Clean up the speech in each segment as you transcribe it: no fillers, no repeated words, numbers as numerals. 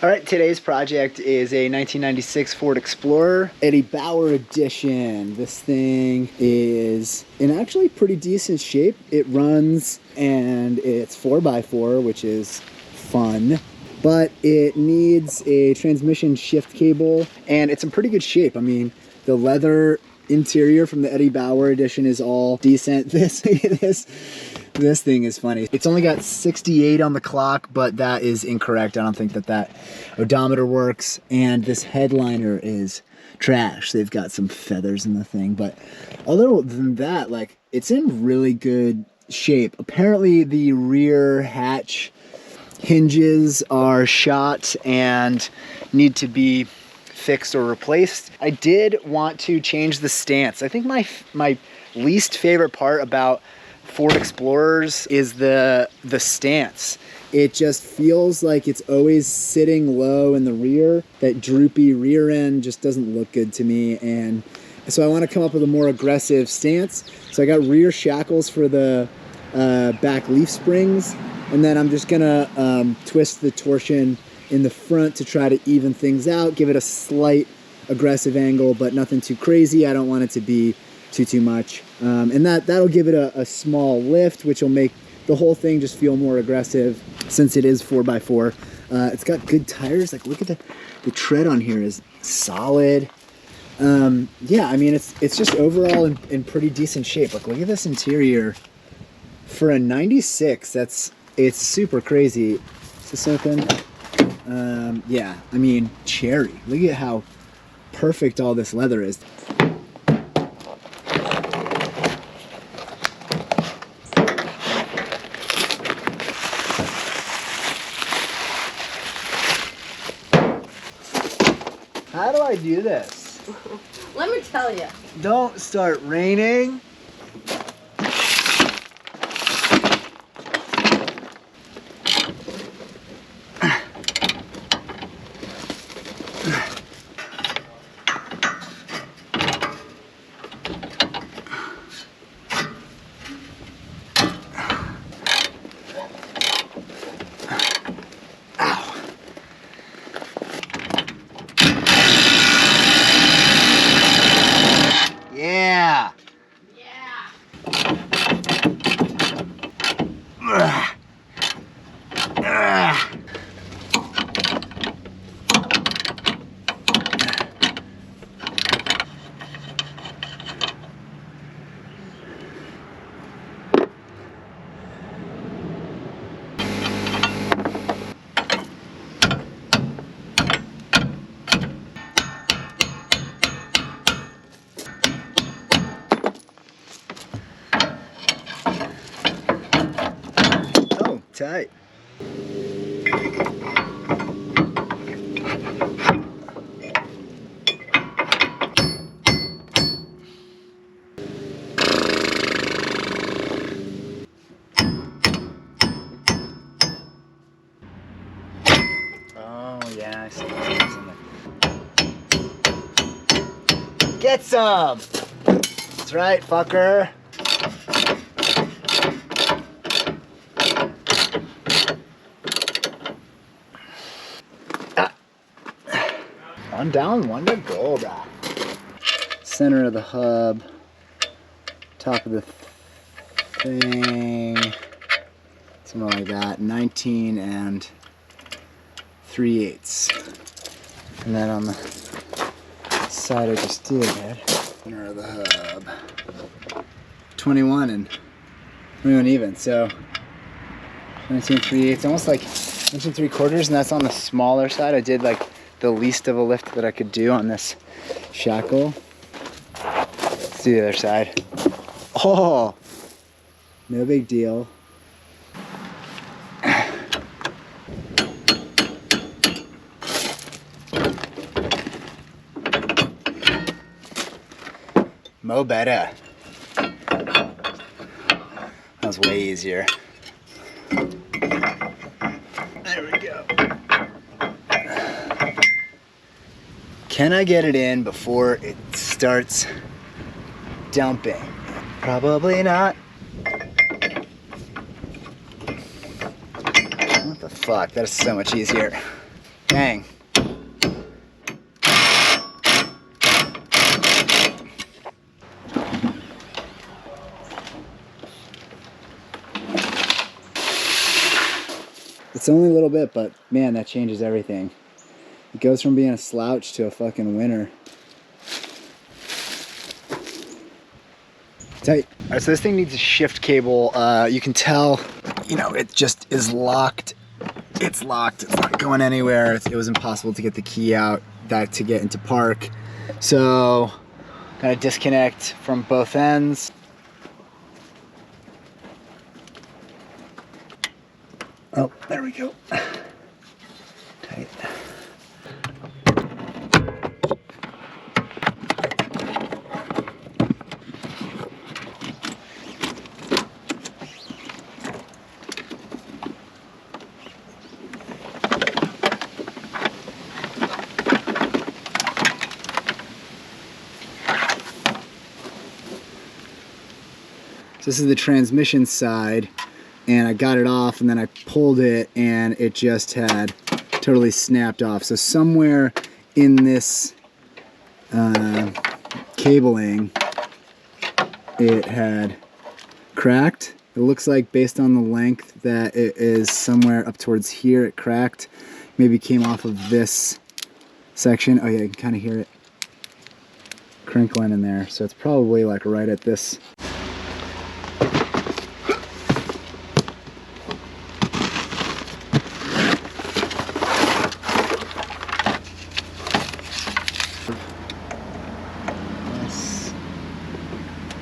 All right, today's project is a 1996 Ford Explorer Eddie Bauer edition. This thing is in actually pretty decent shape. It runs and it's 4x4, which is fun, but it needs a transmission shift cable and it's in pretty good shape. I mean, the leather interior from the Eddie Bauer edition is all decent. This thing is funny. It's only got 68 on the clock, but that is incorrect. I don't think that odometer works. And this headliner is trash. They've got some feathers in the thing, but other than that, like, it's in really good shape. Apparently the rear hatch hinges are shot and need to be fixed or replaced. I did want to change the stance. I think my least favorite part about Ford Explorers is the stance. It just feels like it's always sitting low in the rear. That droopy rear end just doesn't look good to me, and so I want to come up with a more aggressive stance. So I got rear shackles for the back leaf springs, and then I'm just gonna twist the torsion in the front to try to even things out, give it a slight aggressive angle, but nothing too crazy. I don't want it to be too much. And that'll give it a small lift, which will make the whole thing just feel more aggressive since it is 4x4. It's got good tires. Like, look at the tread on here is solid. Yeah, I mean, it's just overall in pretty decent shape. Like, look at this interior. For a 96, it's super crazy. Is this open? Yeah, I mean, cherry. Look at how perfect all this leather is. How do I do this? Let me tell you. Don't start raining. Yeah. Oh, tight. Oh, yeah, I see what's in there. Get some! That's right, fucker. One down, one to go, brah. Center of the hub, top of the thing, something like that. 19 and 3/8. And then on the side I just did, center of the hub, 21 even. So 19 3/8, almost like 19 3/4, and that's on the smaller side. I did like the least of a lift that I could do on this shackle. Let's do the other side. Oh, no big deal. Mo better. That was way easier. There we go. Can I get it in before it starts dumping? Probably not. What the fuck? That is so much easier. Bang. It's only a little bit, but man, that changes everything. It goes from being a slouch to a fucking winner. Tight. All right, so this thing needs a shift cable. You can tell, you know, it just is locked. It's locked. It's not going anywhere. It was impossible to get the key out to get into park. So, gotta disconnect from both ends. Oh, there we go. Tight. So this is the transmission side, and I got it off and then I pulled it and it just had totally snapped off. So somewhere in this cabling it had cracked. It looks like based on the length that it is somewhere up towards here it cracked. Maybe came off of this section. Oh yeah, you can kind of hear it crinkling in there. So it's probably like right at this.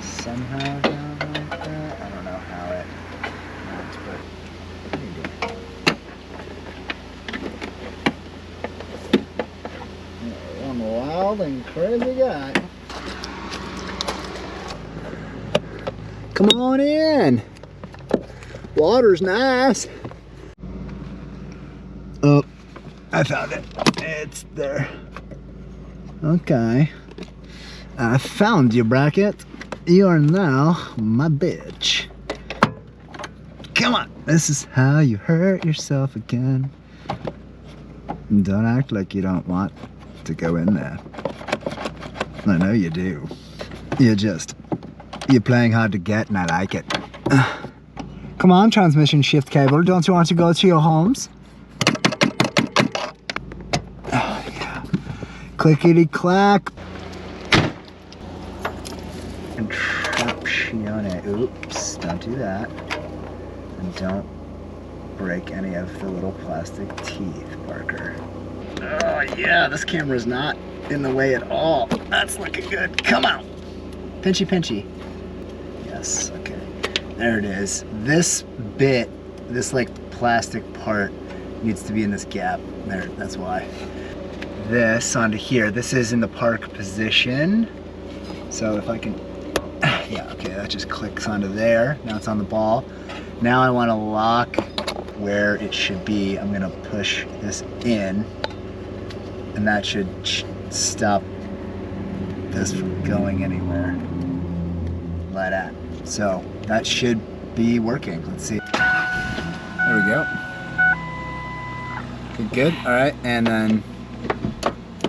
Somehow down like that. I don't know how it worked, but maybe. I'm a wild and crazy guy. Come on in. Water's nice. Oh, I found it. It's there. Okay. I found you, Bracket. You are now my bitch. Come on. This is how you hurt yourself again. Don't act like you don't want to go in there. I know you do. You're playing hard to get and I like it. Come on, transmission shift cable. Don't you want to go to your homes? Oh, yeah. Clickety clack. Contraptione. Oops, don't do that. And don't break any of the little plastic teeth, Parker. Oh yeah, this camera's not in the way at all. That's looking good. Come on. Pinchy pinchy. Yes, okay. There it is. This bit, this like plastic part needs to be in this gap. There, that's why. This onto here. This is in the park position. So if I can, yeah, okay, that just clicks onto there. Now it's on the ball. Now I want to lock where it should be. I'm gonna push this in, and that should stop this from going anywhere. Like that. So that should be working. Let's see. There we go. Good. All right, and then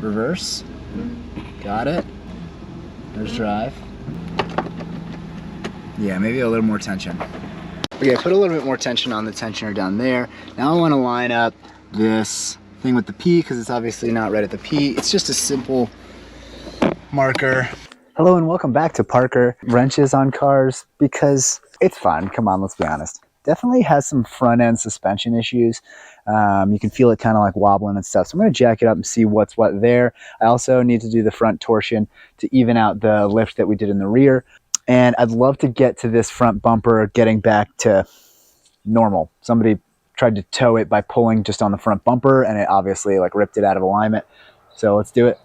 reverse. Got it. There's drive. Yeah, maybe a little more tension. Okay, put a little bit more tension on the tensioner down there. Now I want to line up this thing with the P because it's obviously not right at the P. It's just a simple marker. Hello and welcome back to Parker Wrenches on Cars because it's fun. Come on, let's be honest. Definitely has some front end suspension issues. You can feel it kind of like wobbling and stuff. So I'm going to jack it up and see what's what there. I also need to do the front torsion to even out the lift that we did in the rear. And I'd love to get to this front bumper getting back to normal. Somebody tried to tow it by pulling just on the front bumper and it obviously like ripped it out of alignment. So let's do it.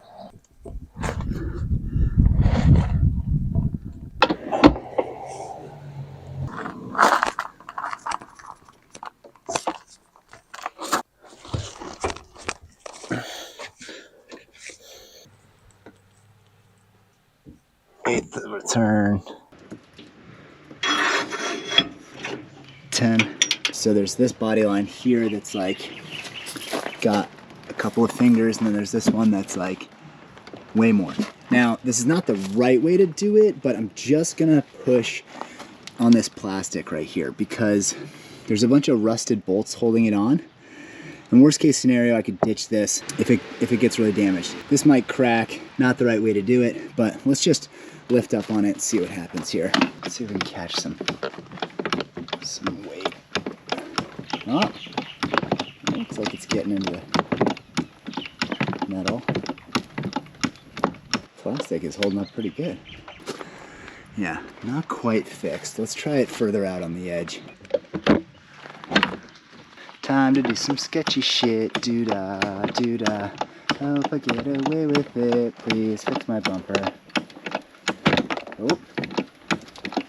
Eighth return. 10. So there's this body line here that's like got a couple of fingers, and then there's this one that's like way more. Now, this is not the right way to do it, but I'm just gonna push on this plastic right here because there's a bunch of rusted bolts holding it on. In worst case scenario, I could ditch this if it gets really damaged. This might crack, not the right way to do it, but let's just lift up on it and see what happens here. Let's see if we can catch some weight. Oh, looks like it's getting into the metal. Plastic is holding up pretty good. Yeah, not quite fixed. Let's try it further out on the edge. Time to do some sketchy shit. Doo-dah, doo-dah. Hope I get away with it. Please fix my bumper. Oh.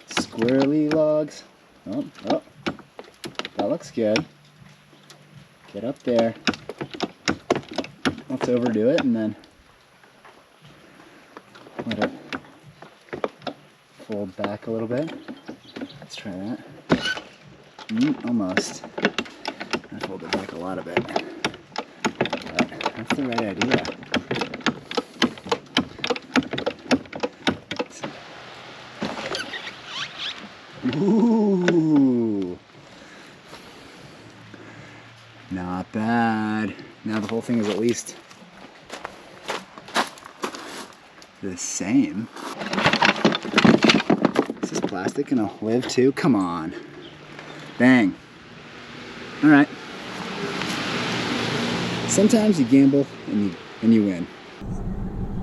Squirrely logs. Oh, oh. That looks good. Get up there. Let's overdo it and then let it fold back a little bit. Let's try that. Almost. I fold it back a lot of it. But that's the right idea. Ooh. Not bad. Now the whole thing is at least the same. Is this plastic gonna live too? Come on. Bang. All right. Sometimes you gamble and you win.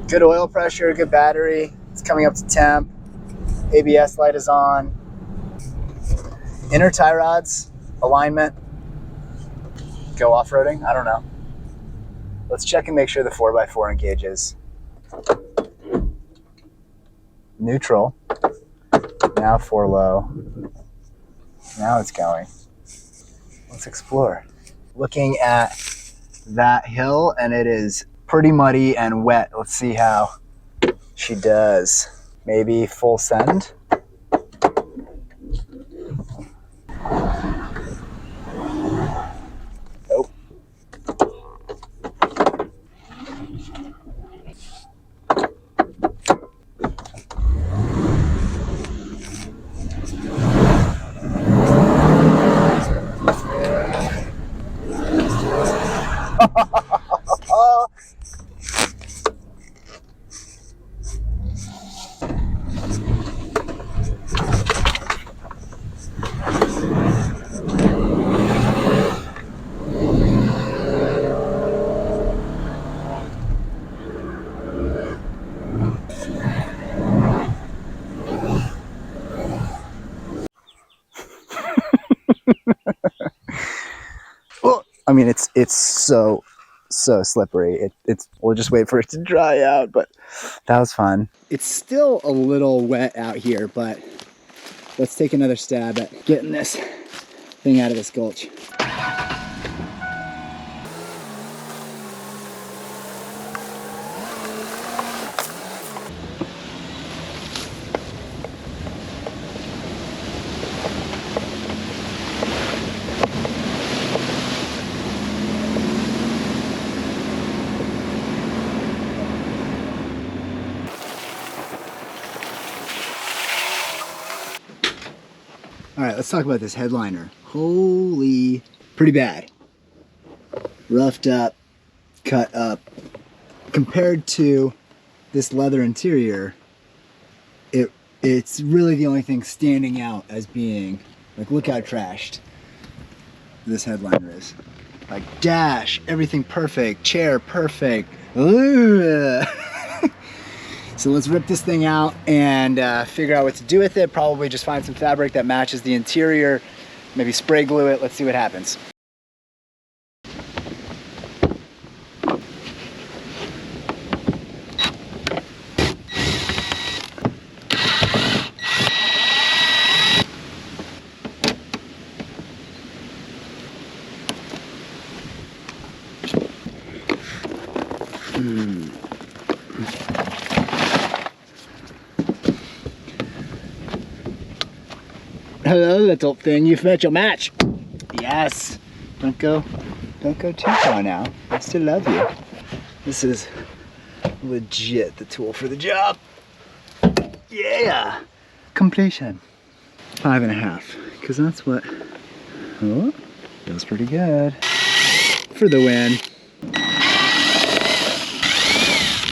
Good oil pressure, good battery. It's coming up to temp. ABS light is on. Inner tie rods, alignment. Go off-roading? I don't know. Let's check and make sure the 4x4 engages. Neutral. Now 4 low. Now it's going. Let's explore. Looking at that hill, and it is pretty muddy and wet. Let's see how she does. Maybe full send. Nope. Well, I mean, it's so slippery. We'll just wait for it to dry out, but that was fun. It's still a little wet out here, but let's take another stab at getting this thing out of this gulch. All right, let's talk about this headliner. Holy, pretty bad. Roughed up, cut up. Compared to this leather interior, it's really the only thing standing out as being, like, look how trashed this headliner is. Like, dash, everything perfect, chair perfect. Ugh. So let's rip this thing out and figure out what to do with it. Probably just find some fabric that matches the interior, maybe spray glue it. Let's see what happens. Hello, little thing. You've met your match. Yes. Don't go Don't go too far now. I still love you. This is legit the tool for the job. Yeah! Completion. 5.5, because that's what, oh, feels pretty good. For the win.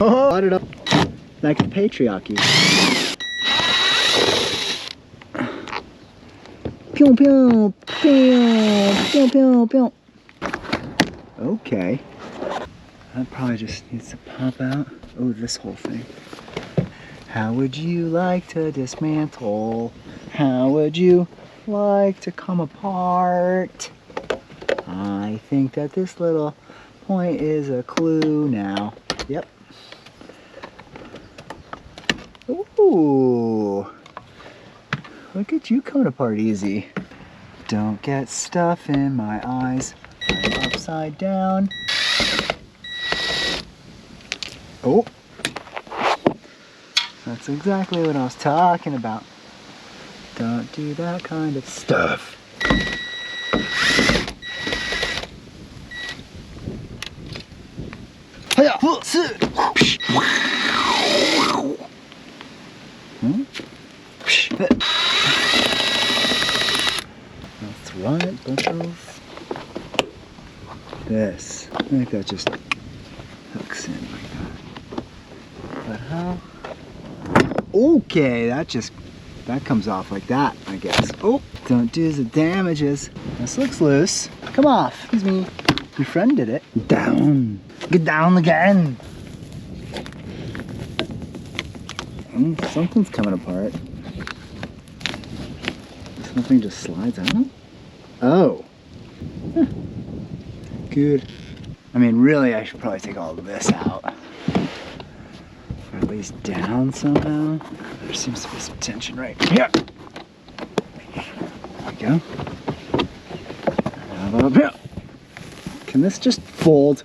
Oh, brought it up like the patriarchy. Pew, pew, pew, pew, pew, pew. Okay. That probably just needs to pop out. Oh, this whole thing. How would you like to dismantle? How would you like to come apart? I think that this little point is a clue now. Yep. Ooh. Look at you coming apart easy. Don't get stuff in my eyes. I'm upside down. Oh. That's exactly what I was talking about. Don't do that kind of stuff. That's right, butters. This. I think that just hooks in like that. But how? Okay, that comes off like that, I guess. Oh, don't do the damages. This looks loose. Come off. Excuse me. Your friend did it. Down. Get down again. Something's coming apart. Something just slides out. Oh. Huh. Good. I mean, really, I should probably take all of this out. Or at least down somehow. There seems to be some tension right here. There we go. How about up here? Can this just fold?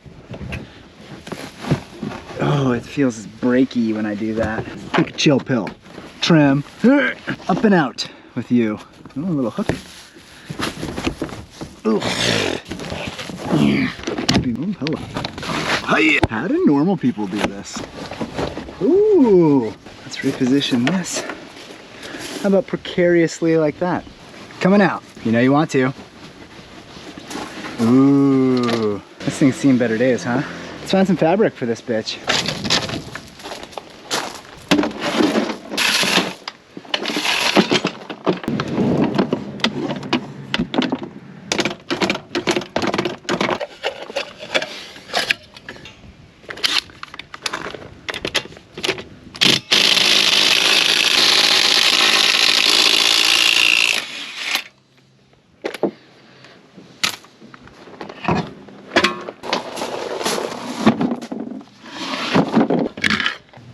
Oh, it feels breaky when I do that. Take a chill pill. Trim. Up and out with you. Oh, a little hook. Ooh. Oh, hello. Hi. How do normal people do this? Ooh. Let's reposition this. How about precariously like that? Coming out. You know you want to. Ooh. This thing's seen better days, huh? Let's find some fabric for this bitch.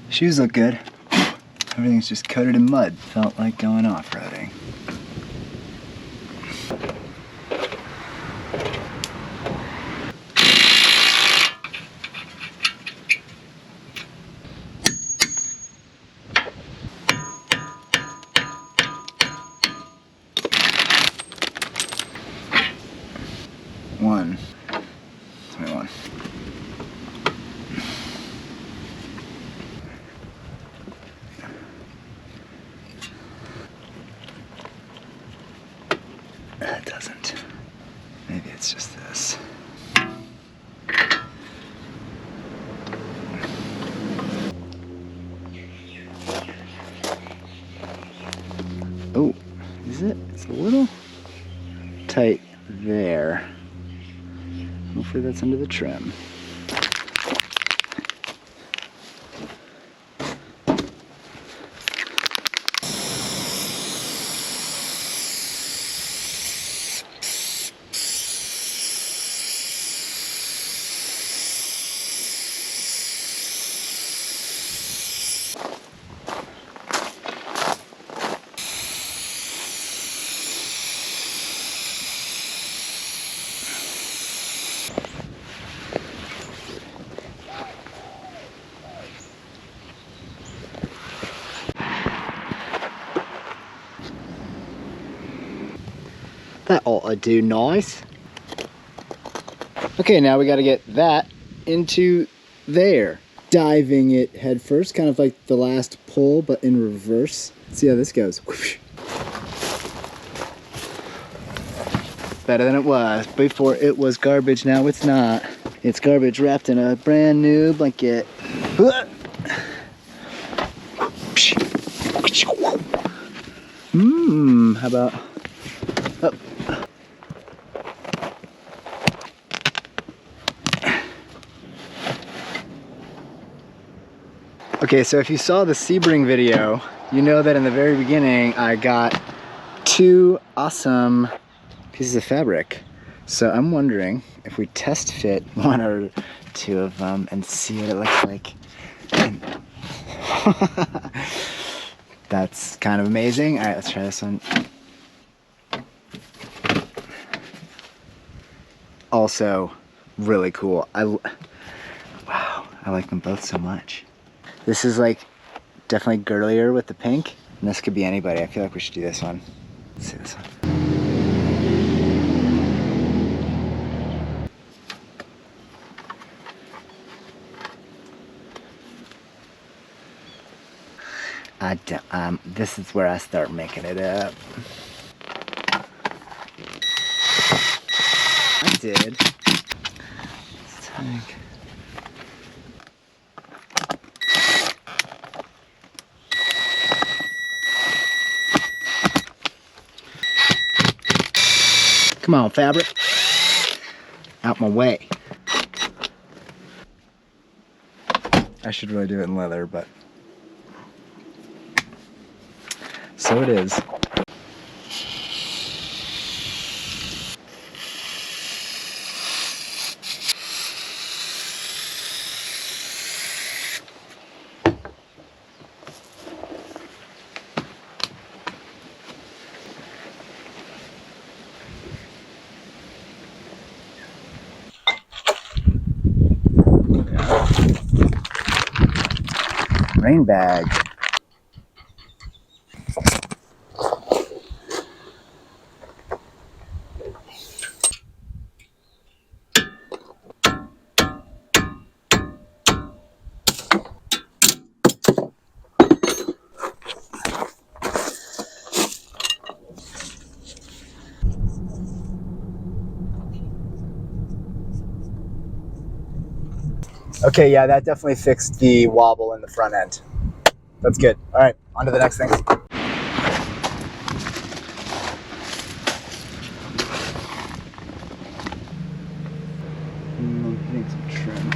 Shoes look good. Everything's just coated in mud. Felt like going off-roading. One. 21. That doesn't. Maybe it's just this. Oh, is it? It's a little tight there. Hopefully that's under the trim. That ought to do nice. Okay, now we got to get that into there. Diving it head first, kind of like the last pull, but in reverse. Let's see how this goes. Better than it was. Before it was garbage, now it's not. It's garbage wrapped in a brand new blanket. How about... Oh. Okay, so if you saw the Sebring video, you know that in the very beginning I got 2 awesome pieces of fabric. So I'm wondering if we test fit 1 or 2 of them and see what it looks like. That's kind of amazing. All right, let's try this one. Also really cool. Wow, I like them both so much. This is like definitely girlier with the pink, and this could be anybody. I feel like we should do this one. Let's see this one. This is where I start making it up. I did. Let's take... Come on, fabric. Out my way. I should really do it in leather, but so it is. Rain bag. Okay, yeah, that definitely fixed the wobble in the front end. That's good. All right, on to the next thing. I'm hitting some trim.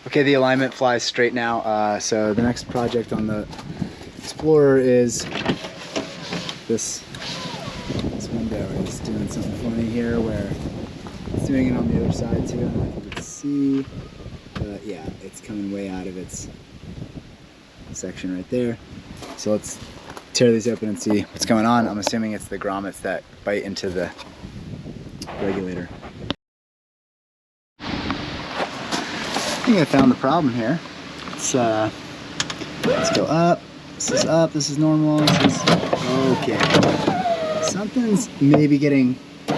Okay, the alignment flies straight now. So the next project on the Explorer is this window. It's doing something funny here where it's doing it on the other side too. I don't know if you can see, but yeah, it's coming way out of its section right there. So let's tear these open and see what's going on. I'm assuming it's the grommets that bite into the regulator. I think I found the problem here. Let's go up. This is normal. This is okay. Something's maybe getting a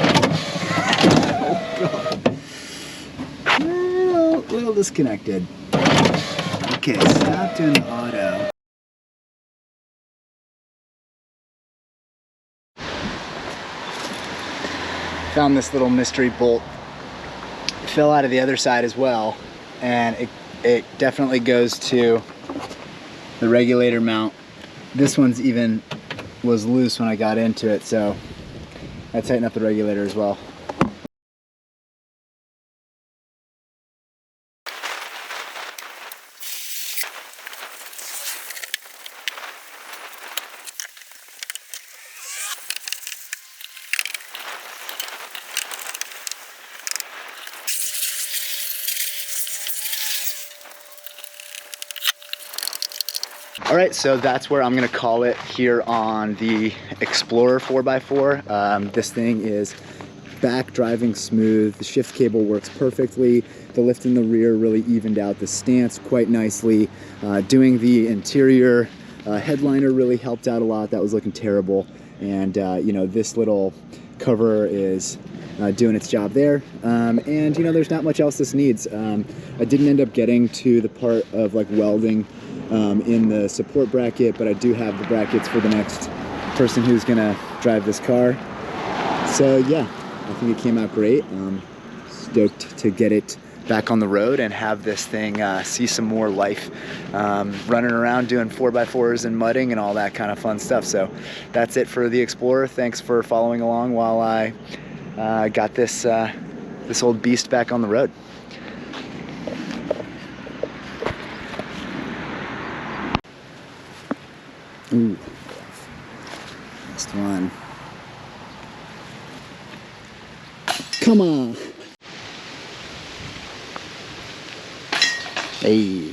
little disconnected. Okay, stop doing the auto. Found this little mystery bolt fell out of the other side as well, and it definitely goes to the regulator mount. This one's even was loose when I got into it, so I tightened up the regulator as well. All right, so that's where I'm gonna call it here on the Explorer 4x4. This thing is back driving smooth. The shift cable works perfectly. The lift in the rear really evened out the stance quite nicely. Doing the interior headliner really helped out a lot. That was looking terrible. And you know, this little cover is doing its job there. And you know, there's not much else this needs. I didn't end up getting to the part of like welding in the support bracket, but I do have the brackets for the next person who's gonna drive this car. So yeah, I think it came out great. Stoked to get it back on the road and have this thing see some more life, running around doing 4x4s and mudding and all that kind of fun stuff. So that's it for the Explorer. Thanks for following along while I got this old beast back on the road. Ooh, next one. Come on. Hey.